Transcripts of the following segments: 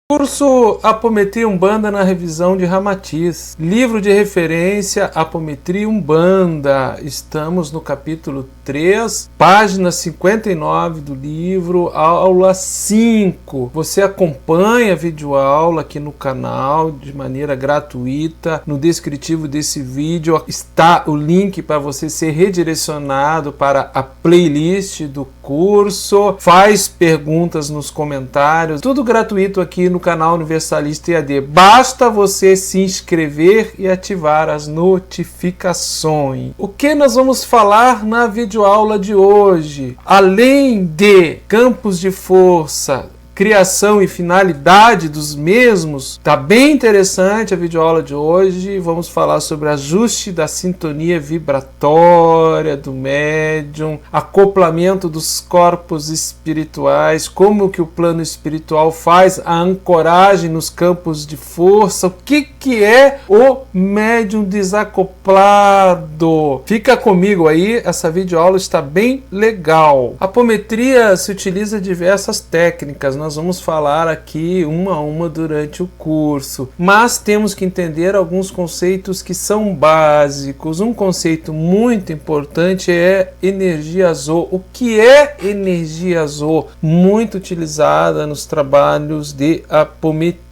Curso Apometria Umbanda na revisão de Ramatiz. Livro de referência Apometria Umbanda. Estamos no capítulo 3, página 59 do livro, aula 5. Você acompanha a videoaula aqui no canal de maneira gratuita. No descritivo desse vídeo está o link para você ser redirecionado para a playlist do curso. Faz perguntas nos comentários. Tudo gratuito aqui no canal Universalista EAD. Basta você se inscrever e ativar as notificações. O que nós vamos falar na videoaula de hoje? Além de campos de força, criação e finalidade dos mesmos, tá bem interessante a videoaula de hoje. Vamos falar sobre ajuste da sintonia vibratória do médium, acoplamento dos corpos espirituais, como que o plano espiritual faz a ancoragem nos campos de força, o que é o médium desacoplado. Fica comigo aí, essa videoaula está bem legal. A apometria se utiliza diversas técnicas, nós vamos falar aqui uma a uma durante o curso, mas temos que entender alguns conceitos que são básicos. Um conceito muito importante é energia azul. O que é energia azul? Muito utilizada nos trabalhos de apometria.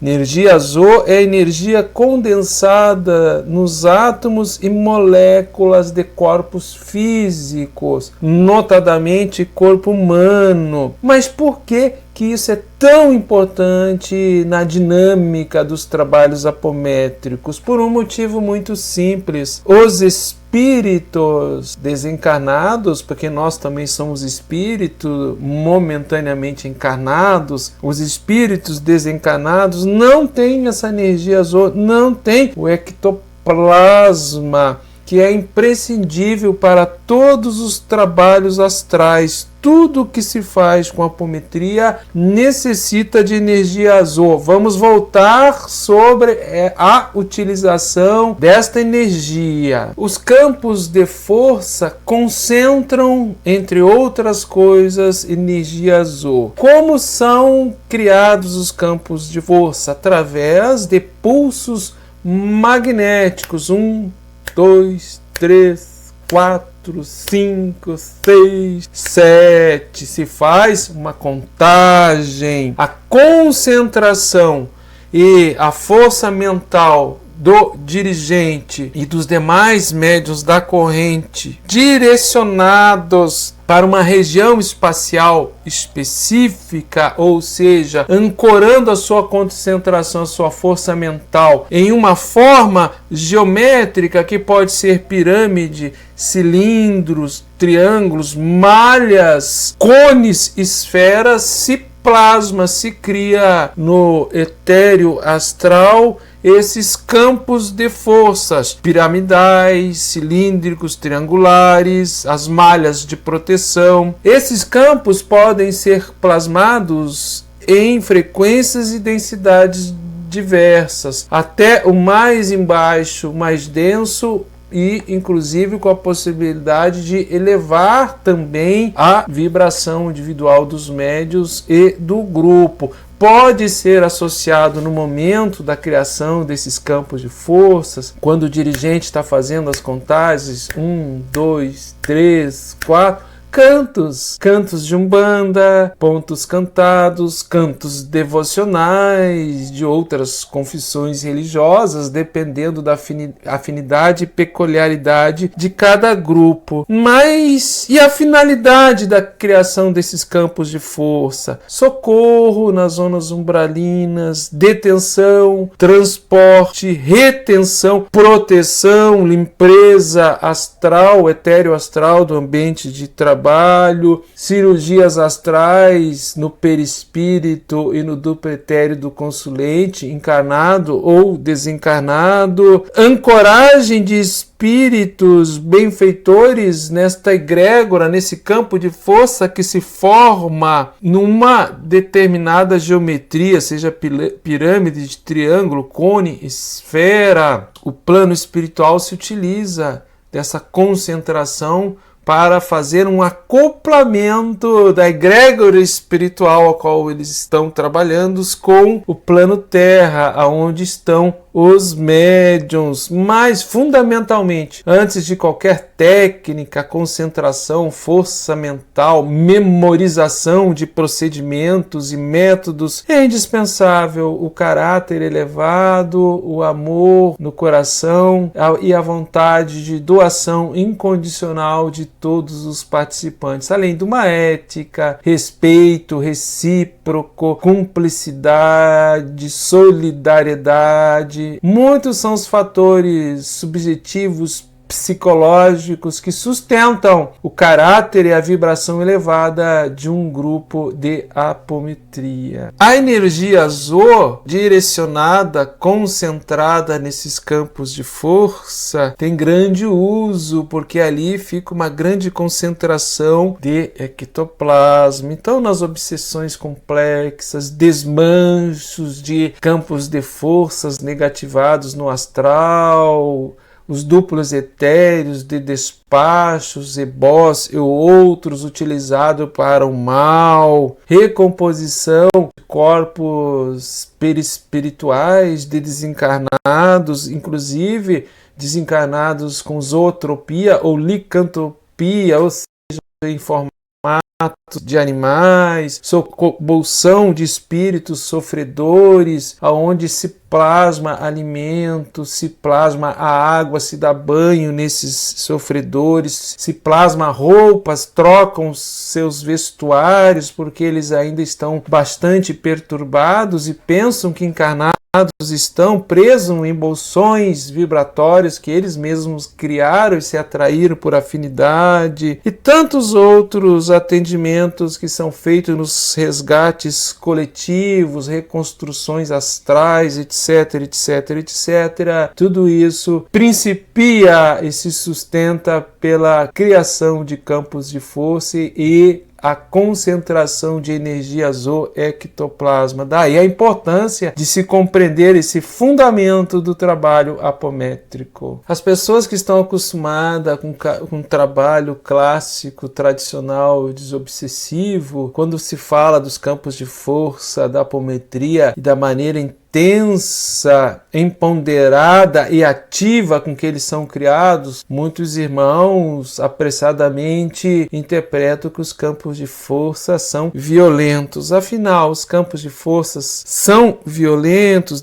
Energia azul é energia condensada nos átomos e moléculas de corpos físicos, notadamente corpo humano. Mas por que isso é tão importante na dinâmica dos trabalhos apométricos? Por um motivo muito simples. Os espíritos desencarnados, porque nós também somos espíritos momentaneamente encarnados, os espíritos desencarnados não têm essa energia azul, não tem o ectoplasma, que é imprescindível para todos os trabalhos astrais. Tudo que se faz com apometria necessita de energia azul. Vamos voltar sobre a utilização desta energia. Os campos de força concentram, entre outras coisas, energia azul. Como são criados os campos de força? Através de pulsos magnéticos. 1, 2, 3, 4, 5, 6, 7. Se faz uma contagem. A concentração e a força mental do dirigente e dos demais médiuns da corrente direcionados para uma região espacial específica, ou seja, ancorando a sua concentração, a sua força mental em uma forma geométrica que pode ser pirâmide, cilindros, triângulos, malhas, cones, esferas, se plasma, se cria no etéreo astral esses campos de forças piramidais, cilíndricos, triangulares, as malhas de proteção. Esses campos podem ser plasmados em frequências e densidades diversas, até o mais embaixo, mais denso, e inclusive com a possibilidade de elevar também a vibração individual dos médiuns e do grupo. Pode ser associado no momento da criação desses campos de forças, quando o dirigente está fazendo as contagens, 1, 2, 3, 4, cantos de umbanda, pontos cantados, cantos devocionais de outras confissões religiosas, dependendo da afinidade e peculiaridade de cada grupo. Mas e a finalidade da criação desses campos de força? Socorro nas zonas umbralinas, detenção, transporte, retenção, proteção, limpeza astral, etéreo astral do ambiente de trabalho, cirurgias astrais no perispírito e no duplo etéreo do consulente, encarnado ou desencarnado, ancoragem de espíritos benfeitores nesta egrégora, nesse campo de força que se forma numa determinada geometria, seja pirâmide, de triângulo, cone, esfera. O plano espiritual se utiliza dessa concentração para fazer um acoplamento da egrégora espiritual ao qual eles estão trabalhando com o plano Terra, aonde estão os médiuns. Mas, fundamentalmente, antes de qualquer técnica, concentração, força mental, memorização de procedimentos e métodos, é indispensável o caráter elevado, o amor no coração e a vontade de doação incondicional de todos os participantes, além de uma ética, respeito recíproco, cumplicidade, solidariedade. Muitos são os fatores subjetivos psicológicos que sustentam o caráter e a vibração elevada de um grupo de apometria. A energia Zo, direcionada, concentrada nesses campos de força, tem grande uso, porque ali fica uma grande concentração de ectoplasma. Então, nas obsessões complexas, desmanchos de campos de forças negativados no astral, os duplos etéreos de despachos, ebós e outros utilizados para o mal, recomposição de corpos perispirituais de desencarnados, inclusive desencarnados com zootropia ou licantropia, ou seja, em formato de animais, bolsão de espíritos sofredores, aonde se plasma alimento, se plasma a água, se dá banho nesses sofredores, se plasma roupas, trocam seus vestuários porque eles ainda estão bastante perturbados e pensam que encarnados estão presos em bolsões vibratórios que eles mesmos criaram e se atraíram por afinidade, e tantos outros atendimentos que são feitos nos resgates coletivos, reconstruções astrais, etc, etc, etc. Tudo isso principia e se sustenta pela criação de campos de força e a concentração de energia zoectoplasma. Daí a importância de se compreender esse fundamento do trabalho apométrico. As pessoas que estão acostumadas com um trabalho clássico, tradicional, desobsessivo, quando se fala dos campos de força, da apometria e da maneira intensa, empoderada e ativa com que eles são criados, muitos irmãos apressadamente interpretam que os campos de força são violentos. Afinal, os campos de forças são violentos,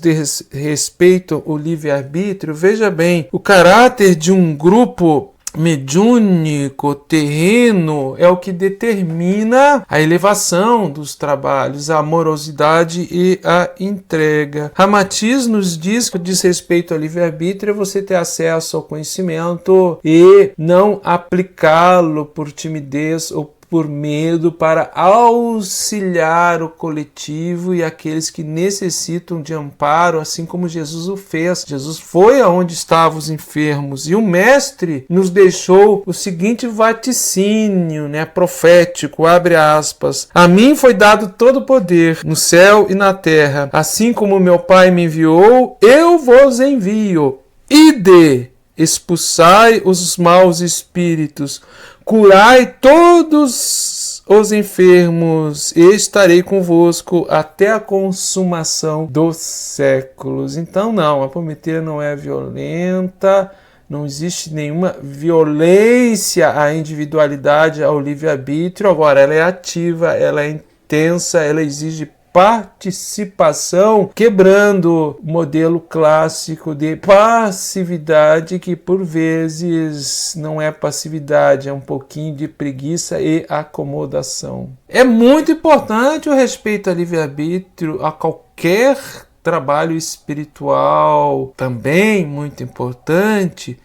respeitam o livre-arbítrio. Veja bem, o caráter de um grupo mediúnico, terreno, é o que determina a elevação dos trabalhos, a amorosidade e a entrega. Ramatiz nos diz que diz respeito ao livre-arbítrio é você ter acesso ao conhecimento e não aplicá-lo por timidez ou por medo, para auxiliar o coletivo e aqueles que necessitam de amparo, assim como Jesus o fez. Jesus foi aonde estavam os enfermos e o Mestre nos deixou o seguinte vaticínio, profético, abre aspas: a mim foi dado todo o poder no céu e na terra, assim como meu Pai me enviou, eu vos envio. Ide, expulsai os maus espíritos, curai todos os enfermos e estarei convosco até a consumação dos séculos. Então não, a apometria não é violenta, não existe nenhuma violência à individualidade, ao livre-arbítrio. Agora, ela é ativa, ela é intensa, ela exige participação, quebrando o modelo clássico de passividade, que por vezes não é passividade, é um pouquinho de preguiça e acomodação. É muito importante o respeito ao livre-arbítrio, a qualquer trabalho espiritual. Também muito importante,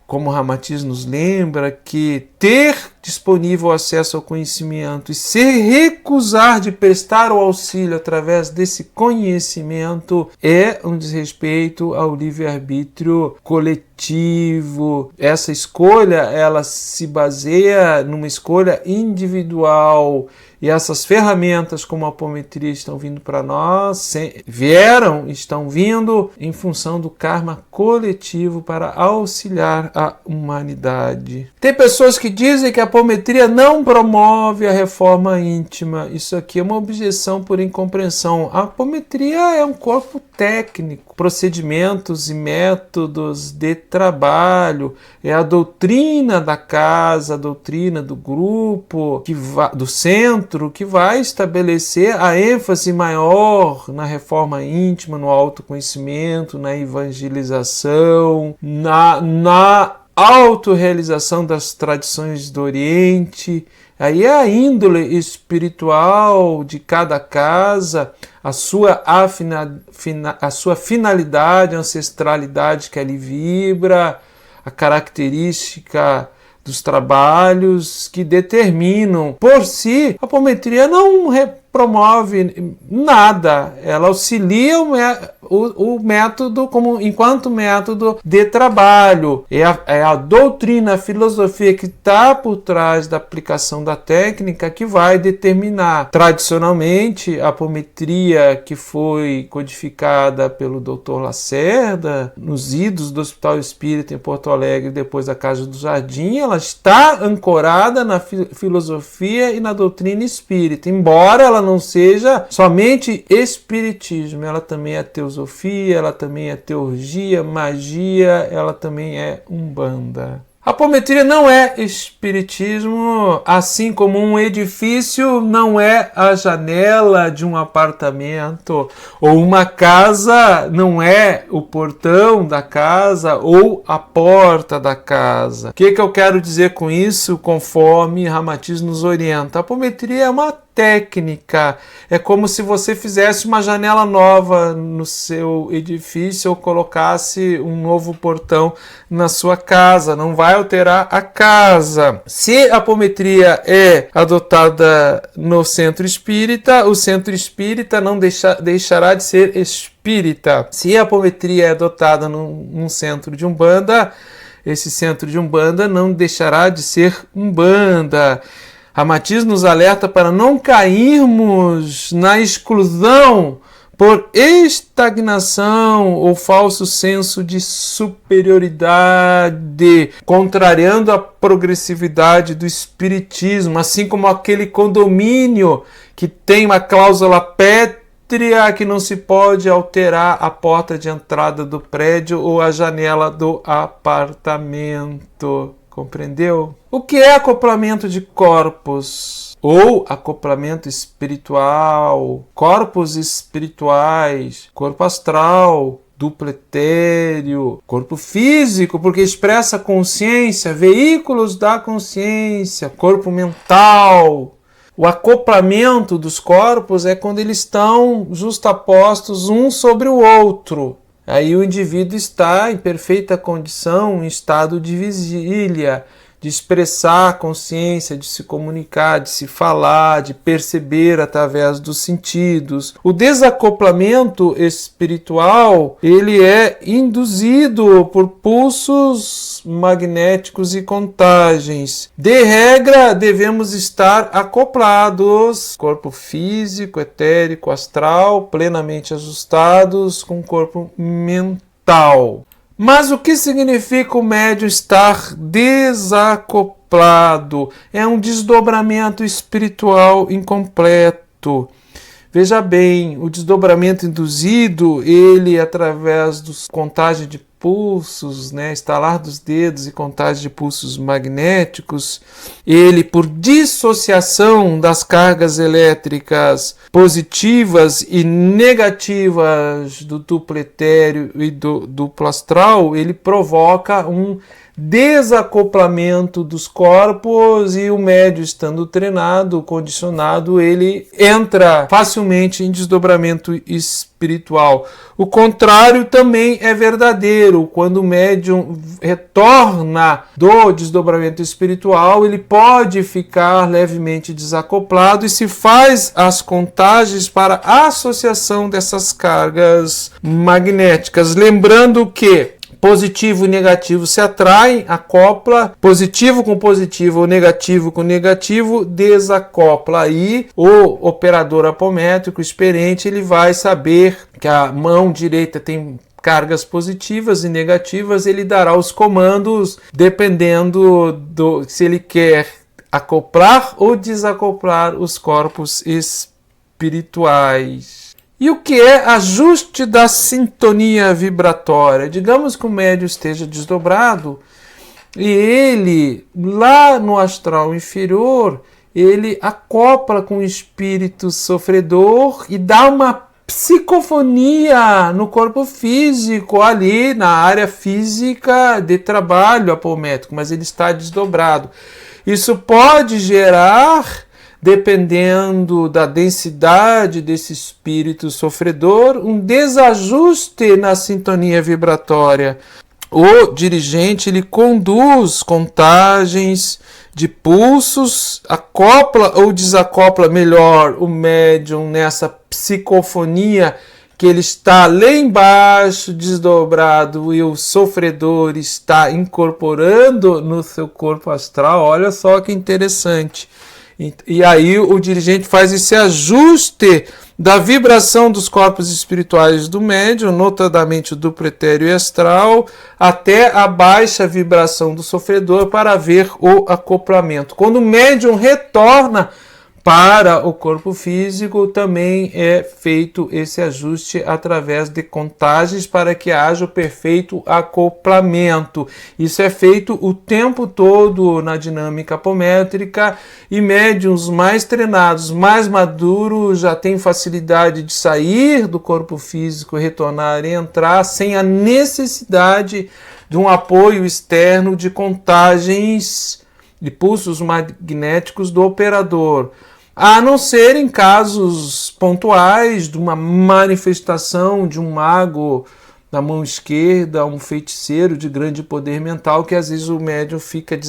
como Ramatiz nos lembra, que ter disponível acesso ao conhecimento e se recusar de prestar o auxílio através desse conhecimento é um desrespeito ao livre-arbítrio coletivo. Essa escolha, ela se baseia numa escolha individual. E essas ferramentas como a apometria estão vindo para nós, estão vindo em função do karma coletivo. coletivo para auxiliar a humanidade. Tem pessoas que dizem que a apometria não promove a reforma íntima. Isso aqui é uma objeção por incompreensão. A apometria é um corpo técnico, procedimentos e métodos de trabalho, é a doutrina da casa, a doutrina do grupo, do centro, que vai estabelecer a ênfase maior na reforma íntima, no autoconhecimento, na evangelização, na autorrealização das tradições do Oriente. Aí é a índole espiritual de cada casa, a sua finalidade, a ancestralidade que ali vibra, a característica dos trabalhos que determinam. Por si, a apometria não promove nada, ela auxilia o método enquanto método de trabalho. É a doutrina, a filosofia que está por trás da aplicação da técnica que vai determinar. Tradicionalmente, a apometria que foi codificada pelo Dr. Lacerda, nos idos do Hospital Espírita em Porto Alegre, depois da Casa do Jardim, ela está ancorada na filosofia e na doutrina espírita, embora ela não seja somente espiritismo, ela também é teosofia, ela também é teurgia, magia, ela também é umbanda. A apometria não é espiritismo, assim como um edifício não é a janela de um apartamento, ou uma casa não é o portão da casa ou a porta da casa. O que eu quero dizer com isso, conforme Ramatiz nos orienta? A apometria é uma técnica, é como se você fizesse uma janela nova no seu edifício ou colocasse um novo portão na sua casa, não vai alterar a casa. Se a apometria é adotada no centro espírita, o centro espírita não deixará de ser espírita. Se a apometria é adotada num centro de umbanda, esse centro de umbanda não deixará de ser umbanda. Ramatiz nos alerta para não cairmos na exclusão por estagnação ou falso senso de superioridade, contrariando a progressividade do espiritismo, assim como aquele condomínio que tem uma cláusula pétrea que não se pode alterar a porta de entrada do prédio ou a janela do apartamento. Compreendeu? O que é acoplamento de corpos? Ou acoplamento espiritual, corpos espirituais, corpo astral, duplo etéreo, corpo físico, porque expressa consciência, veículos da consciência, corpo mental. O acoplamento dos corpos é quando eles estão justapostos um sobre o outro. Aí o indivíduo está em perfeita condição, em estado de vigília, de expressar a consciência, de se comunicar, de se falar, de perceber através dos sentidos. O desacoplamento espiritual, ele é induzido por pulsos magnéticos e contagens. De regra, devemos estar acoplados, corpo físico, etérico, astral, plenamente ajustados com o corpo mental. Mas o que significa o médium estar desacoplado? É um desdobramento espiritual incompleto. Veja bem, o desdobramento induzido, ele através dos contagem de pulsos, estalar dos dedos e contagem de pulsos magnéticos, ele, por dissociação das cargas elétricas positivas e negativas do duplo etéreo e do duplo astral, ele provoca um desacoplamento dos corpos e o médium, estando treinado, condicionado, ele entra facilmente em desdobramento espiritual. O contrário também é verdadeiro. Quando o médium retorna do desdobramento espiritual, ele pode ficar levemente desacoplado e se faz as contagens para a associação dessas cargas magnéticas. Lembrando que positivo e negativo se atraem, acopla, positivo com positivo ou negativo com negativo, desacopla. Aí o operador apométrico experiente, ele vai saber que a mão direita tem cargas positivas e negativas, ele dará os comandos dependendo se ele quer acoplar ou desacoplar os corpos espirituais. E o que é ajuste da sintonia vibratória? Digamos que o médium esteja desdobrado e ele, lá no astral inferior, ele acopla com o espírito sofredor e dá uma psicofonia no corpo físico, ali na área física de trabalho apométrico, mas ele está desdobrado. Isso pode gerar, dependendo da densidade desse espírito sofredor, um desajuste na sintonia vibratória. O dirigente ele conduz contagens de pulsos, acopla ou desacopla melhor o médium nessa psicofonia que ele está lá embaixo desdobrado e o sofredor está incorporando no seu corpo astral. Olha só que interessante. E aí o dirigente faz esse ajuste da vibração dos corpos espirituais do médium, notadamente do pretéreo e astral, até a baixa vibração do sofredor para ver o acoplamento. Quando o médium retorna para o corpo físico, também é feito esse ajuste através de contagens para que haja o perfeito acoplamento. Isso é feito o tempo todo na dinâmica apométrica e médiuns mais treinados, mais maduros, já têm facilidade de sair do corpo físico, retornar e entrar sem a necessidade de um apoio externo de contagens de pulsos magnéticos do operador. A não ser em casos pontuais de uma manifestação de um mago na mão esquerda, um feiticeiro de grande poder mental, que às vezes o médium fica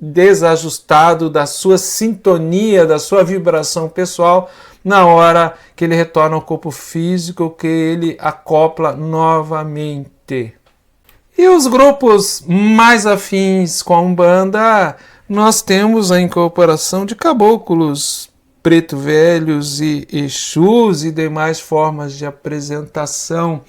desajustado da sua sintonia, da sua vibração pessoal, na hora que ele retorna ao corpo físico, que ele acopla novamente. E os grupos mais afins com a Umbanda, nós temos a incorporação de caboclos, preto velhos e exus e demais formas de apresentação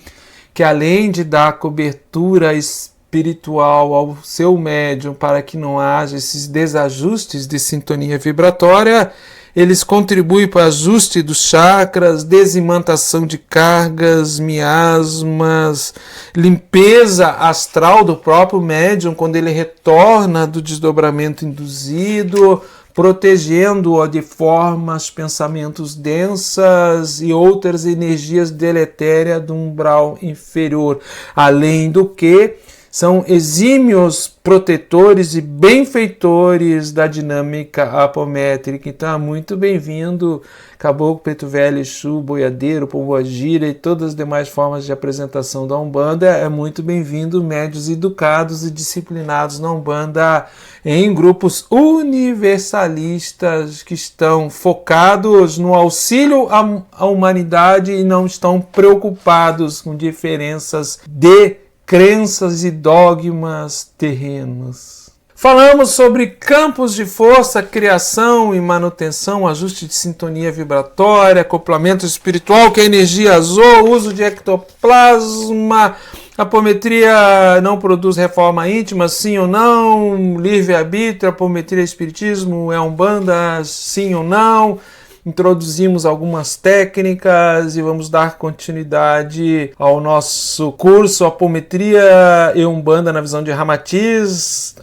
que, além de dar cobertura espiritual ao seu médium para que não haja esses desajustes de sintonia vibratória, eles contribuem para o ajuste dos chakras, desimantação de cargas, miasmas, limpeza astral do próprio médium quando ele retorna do desdobramento induzido, protegendo-o de formas, pensamentos densas e outras energias deletérias do umbral inferior. Além do que, são exímios protetores e benfeitores da dinâmica apométrica. Então, muito bem-vindo, Caboclo, Preto Velho, Exu, Boiadeiro, Pombogira e todas as demais formas de apresentação da Umbanda. É muito bem-vindo, médios educados e disciplinados na Umbanda, em grupos universalistas que estão focados no auxílio à humanidade e não estão preocupados com diferenças de crenças e dogmas terrenos. Falamos sobre campos de força, criação e manutenção, ajuste de sintonia vibratória, acoplamento espiritual, que é energia azul, uso de ectoplasma, apometria não produz reforma íntima, sim ou não, livre-arbítrio, apometria espiritismo é Umbanda, sim ou não. Introduzimos algumas técnicas e vamos dar continuidade ao nosso curso Apometria e Umbanda na visão de Ramatiz.